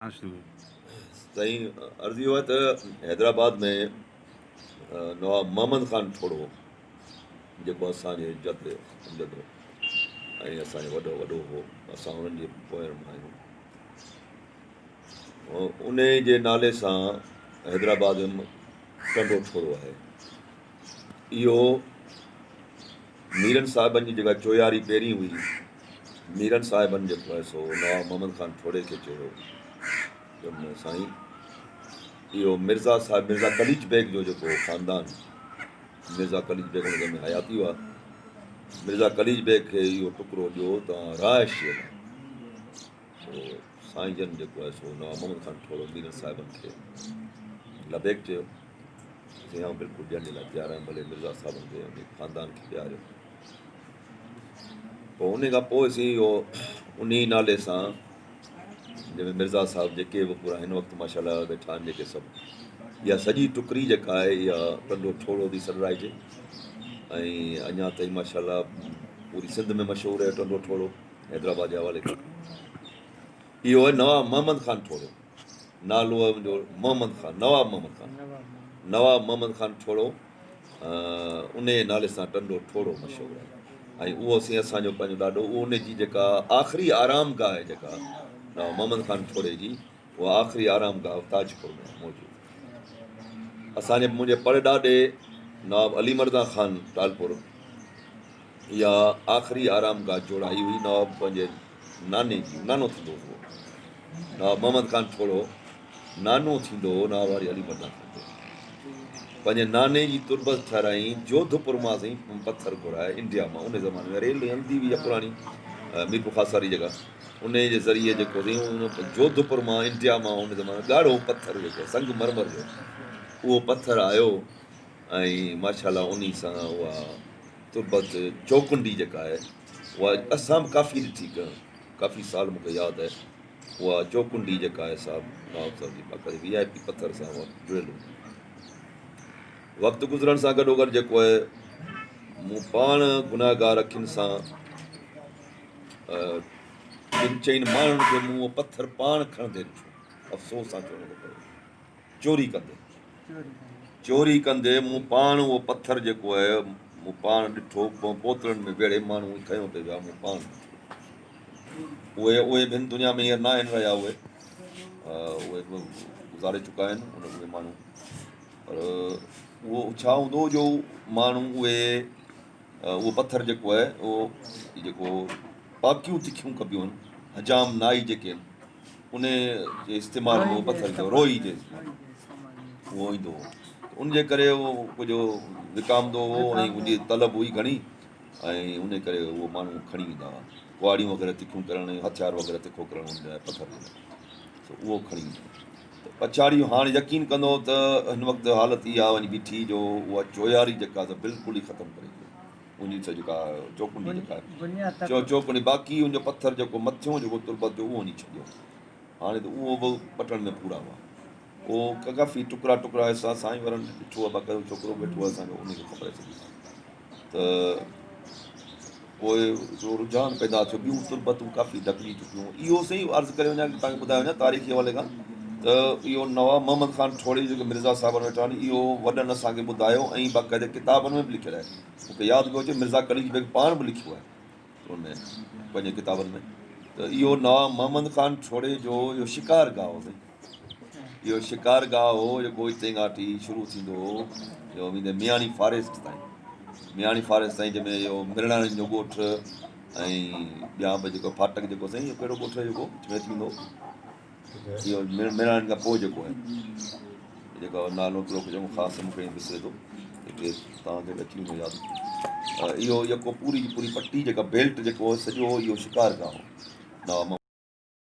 हाँ, शुरू। साईं अर्ज़ु इहो आहे त हैदराबाद में नवाब मोहम्मद ख़ान ठोड़ो जेको असांजे जद अमजद ऐं असांजो वॾो हो, असां उन्हनि जे पोयां आहियूं। उन जे नाले सां हैदराबाद में टंडो ठोड़ो आहे। इहो मीरन साहिबनि जी जेका चोयारी पहिरीं हुई, मीरन साहिबनि जेको आहे सो नवाब मोहम्मद ख़ान ठोड़े खे चयो त साईं इहो मिर्ज़ा साहिब मिर्ज़ा कलीज बेग जो जेको ख़ानदान, मिर्ज़ा कलीज बेग हुन में हयाती हुआ, मिर्ज़ा कलीज बेग खे इहो टुकड़ो ॾियो तव्हां राइश पोइ साईं जन जेको आहे सो नवाब मोहम्मद ख़ान ठोड़ो मीरन साहिबनि खे लबेक चयो, चई हा बिल्कुलु ॾियण जे लाइ तयारु आहियां, भले मिर्ज़ा साहिबनि खे उन ख़ानदान खे ॾियारियो। पोइ उन खां पोइ असीं इहो उन नाले सां जंहिंमें मिर्ज़ा साहिब जेके बि पूरा हिन वक़्तु माशाल्लाह वेठा आहिनि जेके सभु, इहा सॼी टुकड़ी जेका आहे इहा टंडो ठोड़ो थी सॾाइजे। ऐं अञा ताईं माशाल्लाह पूरी सिंध में मशहूरु आहे टंडो ठोड़ो हैदराबाद जे हवाले खां। इहो आहे नवाब मोहम्मद ख़ान ठोड़ो, नालो आहे मुंहिंजो मोहम्मद ख़ान, नवाब मोहम्मद ख़ान, नवाब मोहम्मद ख़ान ठोड़ो उन जे नाले सां टंडो ठोड़ो मशहूरु आहे। ऐं उहो असांजो पंहिंजो ॾाढो उन जी जेका आख़िरी आराम गाह आहे जेका नवाब मोहम्मद ख़ान ठोड़े जी, उहा आख़िरी आराम गाह ताजपुर में मौजूदु। असांजे मुंहिंजे परॾाॾे नवाब अली मर्दा ख़ान टालपुर इहा आख़िरी आराम गाह जोड़ाई हुई नवाब पंहिंजे नाने जी, नानो थींदो हुओ नवाब मोहम्मद ख़ान ठोड़ो, नानो थींदो हो नवाब अली मर्दा ख़ान जो। पंहिंजे नाने जी तुरबत ठाराई जोधपुर मां साईं पथर घुराए इंडिया मां, उन ज़माने में रेल हलंदी हुई आहे पुराणी मीरपुर ख़ास वारी जॻह, उन जे ज़रिए जेको जोधपुर मां इंडिया मां उन ज़माने ॻाढ़ो पथर जेको संगमरमर जो उहो पथर आयो ऐं माशाल्लाह उन सां उहा तुरबत चौकुंडी जेका आहे उहा असां बि काफ़ी ॾिठी काफ़ी साल मूंखे यादि आहे, उहा चौकुंडी जेका आहे साहिबु नवाब साहिब जी बाक़ाइदा VIP पथर सां उहा जुड़ियल हुई। वक़्तु गुज़रण सां गॾोगॾु जेको आहे मूं पाण गुनाहगार अखियुनि सां ॿिनि चइनि माण्हुनि खे मूं उहो पथर पाण खणंदे ॾिठो, अफ़सोस सां चवणो थो पए, चोरी कंदे मूं पाण उहो पथर जेको आहे मूं पाण ॾिठो, पोतड़नि में वेड़े माण्हू खयों पिए विया, मूं पाण उहे ॿिनि दुनिया में हींअर न आहिनि रहिया, उहे गुज़ारे चुका आहिनि उहे माण्हू, पर उहो छा हूंदो जो माण्हू उहो पथर जेको आहे उहो जेको पाकियूं तिखियूं कबियूं आहिनि, हजाम नाई जेके आहिनि उन जे इस्तेमालु में उहो पथर ईंदो, रोई जे उहो ईंदो हो, उनजे करे उहो कुझु विकामंदो हो ऐं उनजी तलब हुई घणी, ऐं उन करे उहो माण्हू खणी ईंदा हुआ कुआड़ियूं वग़ैरह तिखियूं करण, हथियार वग़ैरह तिखो करणु उन लाइ पथर उहो खणी ईंदो। पछाड़ी हाणे यकीन कंदो त हिन वक़्तु हालत इहा वञी बीठी जो उहा चोयारी जेका त बिल्कुलु ई ख़तमु करे उनजी जेका चौकुंडी जेका आहे चौकुंडी, बाक़ी उनजो पथर जेको मथियों जेको तुरबत जो उहो वञी छॾियो, हाणे त उहो बि पटण में पूरा हुआ, उहो काफ़ी टुकड़ा टुकड़ा हिसा साईं वरनि ॾिठो आहे, बाक़ाइदो छोकिरो वेठो आहे असांजो उनखे ख़बर सघी त पोइ जो रुझान पैदा थियो, ॿियूं तुरबतूं काफ़ी दॿिजी चुकियूं। इहो सही अर्ज़ु करे वञा तव्हांखे ॿुधाए वञा तारीख़ी हवाले खां त इहो नवाब मोहम्मद ख़ान ठोड़े जेके मिर्ज़ा साहिबनि वेठा आहिनि इहो वॾनि असांखे ॿुधायो ऐं बाक़ाइदा किताबनि में बि लिखियलु आहे, मूंखे यादि पियो अचे मिर्ज़ा कलीज बेग पाण बि लिखियो आहे उन पंहिंजे किताबनि में, त इहो नवाब मोहम्मद ख़ान ठोड़े जो इहो शिकार गाह हो, इहो शिकार गाह हो जेको हिते घाटी शुरू थींदो हो इहो वेंदे मियाणी फॉरेस्ट ताईं, मियाणी फॉरेस्ट ताईं जंहिंमें इहो मिरणाणियुनि जो ॻोठु ऐं ॿिया बि जेको फाटक जेको साईं इहो कहिड़ो ॻोठु जेको थींदो इहो मिरणाणियुनि खां पोइ जेको आहे जेको नालो चङो ख़ासि मूंखे विसरे थो, हिते तव्हांखे अची वेंदो यादि, इहो जेको पूरी जी पूरी पट्टी जेका बेल्ट जेको सॼो इहो शिकार गाह हो नवाब